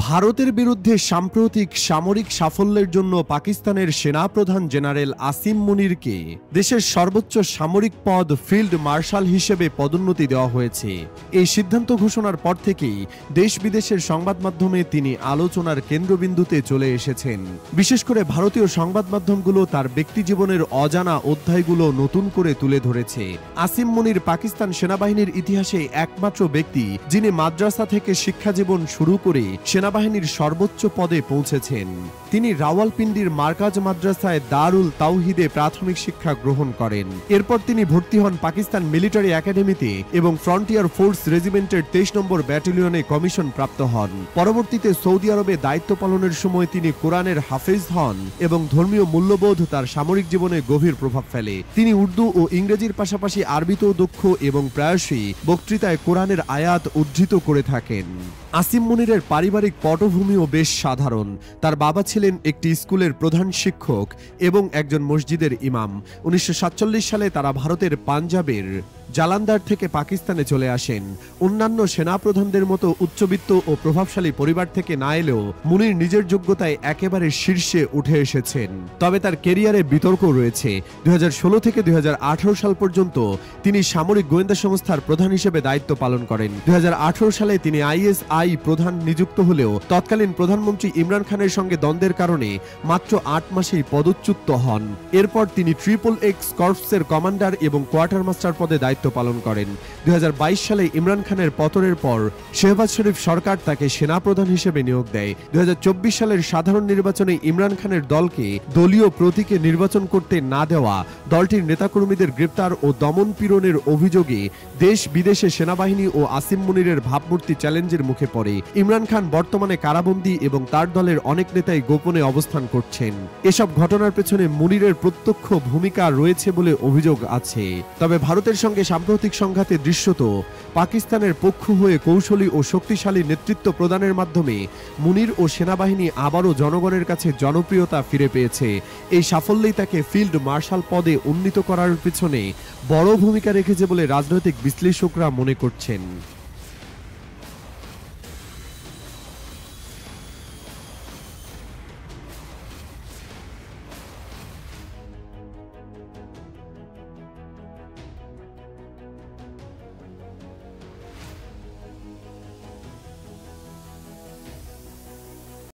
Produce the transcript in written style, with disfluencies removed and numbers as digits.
ভারতের বিরুদ্ধে সাম্প্রতিক সামরিক সাফল্যের জন্য পাকিস্তানের সেনাপ্রধান জেনারেল আসিম মুনিরকে দেশের সর্বোচ্চ সামরিক পদ ফিল্ড মার্শাল হিসেবে পদোন্নতি দেওয়া হয়েছে। এই সিদ্ধান্ত ঘোষণার পর থেকেই দেশ বিদেশের সংবাদ মাধ্যমে তিনি আলোচনার কেন্দ্রবিন্দুতে চলে এসেছেন। বিশেষ করে ভারতীয় সংবাদ মাধ্যমগুলো তার ব্যক্তিজীবনের অজানা অধ্যায়গুলো নতুন করে তুলে ধরেছে। আসিম মুনির পাকিস্তান সেনাবাহিনীর ইতিহাসে একমাত্র ব্যক্তি যিনি মাদ্রাসা থেকে শিক্ষাজীবন শুরু করে সেনাবাহিনীর সর্বোচ্চ পদে পৌঁছেছেন। তিনি রাওয়ালপিন্ডির মার্কাজ মাদ্রাসায় দারুল তাওহিদে প্রাথমিক শিক্ষা গ্রহণ করেন। এরপর তিনি ভর্তি হন পাকিস্তান মিলিটারি একাডেমিতে এবং ফ্রন্টিয়ার ফোর্স রেজিমেন্টের 23 নম্বর ব্যাটালিয়নে কমিশন প্রাপ্ত হন। পরবর্তীতে সৌদি আরবে দায়িত্ব পালনের সময় তিনি কোরআনের হাফেজ হন এবং ধর্মীয় মূল্যবোধ তার সামরিক জীবনে গভীর প্রভাব ফেলে। তিনি উর্দু ও ইংরেজির পাশাপাশি আরবিতেও দক্ষ এবং প্রায়শই বক্তৃতায় কোরআনের আয়াত উদ্ধৃত করে থাকেন। আসিম মুনিরের পারিবারিক পটভূমিও বেশ সাধারণ। তার বাবা ছিলেন একটি স্কুলের প্রধান শিক্ষক এবং একজন মসজিদের ইমাম। 1947 সালে তারা ভারতের পাঞ্জাবের জালান্দার থেকে পাকিস্তানে চলে আসেন। অন্যান্য সেনাপ্রধানদের মতো উচ্চবিত্ত ও প্রভাবশালী পরিবার থেকে না এলেও মুনির নিজের যোগ্যতায় একেবারে শীর্ষে উঠে এসেছেন। তবে তার কেরিয়ারে বিতর্ক রয়েছে। 2016 থেকে 2018 সাল পর্যন্ত তিনি সামরিক গোয়েন্দা সংস্থার প্রধান হিসেবে দায়িত্ব পালন করেন। 2018 সালে তিনি ISI প্রধান নিযুক্ত হলেও তৎকালীন প্রধানমন্ত্রী ইমরান খানের সঙ্গে দ্বন্দ্বের কারণে মাত্র 8 মাসেই পদচ্যুত হন। এরপর তিনি XXX কর্পসের কমান্ডার এবং কোয়ার্টার মাস্টার পদে দায়িত্ব পালন করেন। 2022 সালে ইমরান খানের পতনের পর শেহবাজ শরীফ সরকার তাকে সেনাপ্রধান হিসেবে নিয়োগ দেয়। 2024 সালের সাধারণ নির্বাচনে ইমরান খানের দলকে দলীয় প্রতীকে নির্বাচন করতে না দেওয়া, দলটির নেতাকর্মীদের গ্রেপ্তার ও দমন পীড়নের অভিযোগে দেশ বিদেশে সেনাবাহিনী ও আসিম মুনিরের ভাবমূর্তি চ্যালেঞ্জের মুখে পড়ে। ইমরান খান বর্তমানে কারাবন্দী এবং তার দলের অনেক নেতাই গোপনে অবস্থান করছেন। এসব ঘটনার পেছনে মুনিরের প্রত্যক্ষ ভূমিকা রয়েছে বলে অভিযোগ আছে। তবে ভারতের সঙ্গে সাম্প্রতিক সংঘাতে দৃশ্যত পাকিস্তানের পক্ষ হয়ে কৌশলী ও শক্তিশালী নেতৃত্ব প্রদানের মাধ্যমে মুনির ও সেনাবাহিনী আবারও জনগণের কাছে জনপ্রিয়তা ফিরে পেয়েছে। এই সাফল্যই তাকে ফিল্ড মার্শাল পদে উন্নীত করার পিছনে বড় ভূমিকা রেখেছে বলে রাজনৈতিক বিশ্লেষকরা মনে করছেন।